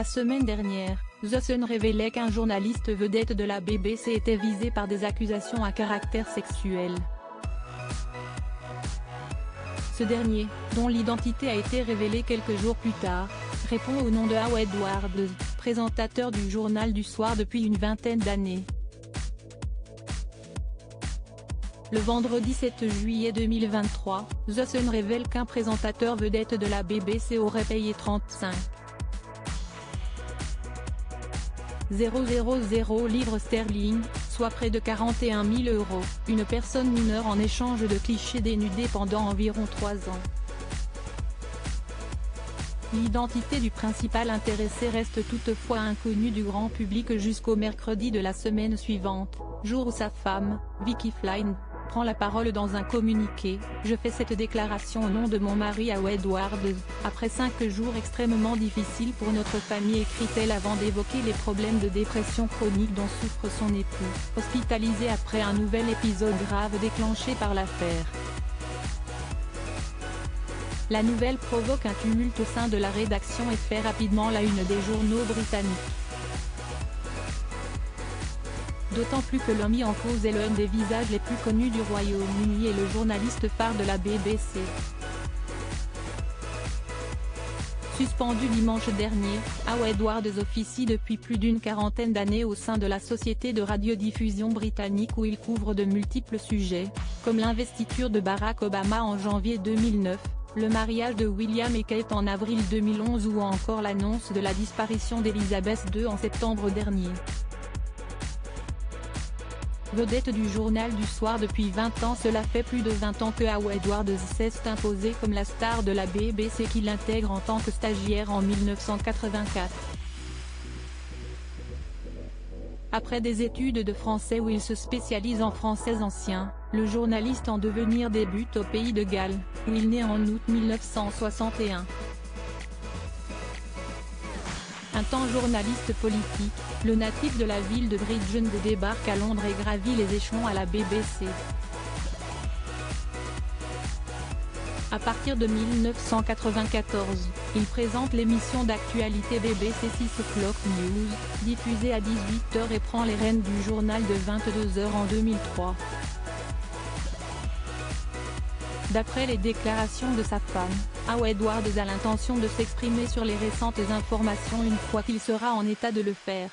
La semaine dernière, The Sun révélait qu'un journaliste vedette de la BBC était visé par des accusations à caractère sexuel. Ce dernier, dont l'identité a été révélée quelques jours plus tard, répond au nom de Howard Edwards, présentateur du Journal du Soir depuis une vingtaine d'années. Le vendredi 7 juillet 2023, The Sun révèle qu'un présentateur vedette de la BBC aurait payé 35,000 livres sterling, soit près de 41 000 €, une personne mineure en échange de clichés dénudés pendant environ 3 ans. L'identité du principal intéressé reste toutefois inconnue du grand public jusqu'au mercredi de la semaine suivante, jour où sa femme, Vicky Flynn, prend la parole dans un communiqué. « Je fais cette déclaration au nom de mon mari Howard Edwards, après 5 jours extrêmement difficiles pour notre famille », écrit-elle avant d'évoquer les problèmes de dépression chronique dont souffre son époux, hospitalisé après un nouvel épisode grave déclenché par l'affaire. La nouvelle provoque un tumulte au sein de la rédaction et fait rapidement la une des journaux britanniques. D'autant plus que l'homme mis en cause est l'un des visages les plus connus du Royaume-Uni et le journaliste phare de la BBC. Suspendu dimanche dernier, Howard Edwards officie depuis plus d'une quarantaine d'années au sein de la société de radiodiffusion britannique où il couvre de multiples sujets, comme l'investiture de Barack Obama en janvier 2009, le mariage de William et Kate en avril 2011 ou encore l'annonce de la disparition d'Elizabeth II en septembre dernier. Vedette du Journal du Soir depuis 20 ans, cela fait plus de 20 ans que Howard Edwards s'est imposé comme la star de la BBC qu'il intègre en tant que stagiaire en 1984. Après des études de français où il se spécialise en français ancien, le journaliste en devenir débute au pays de Galles, où il naît en août 1961. Un temps journaliste politique, le natif de la ville de Bridgend débarque à Londres et gravit les échelons à la BBC. À partir de 1994, il présente l'émission d'actualité BBC 6 O'Clock News, diffusée à 18 h et prend les rênes du journal de 22 h en 2003. D'après les déclarations de sa femme, Howard Edwards a l'intention de s'exprimer sur les récentes informations une fois qu'il sera en état de le faire.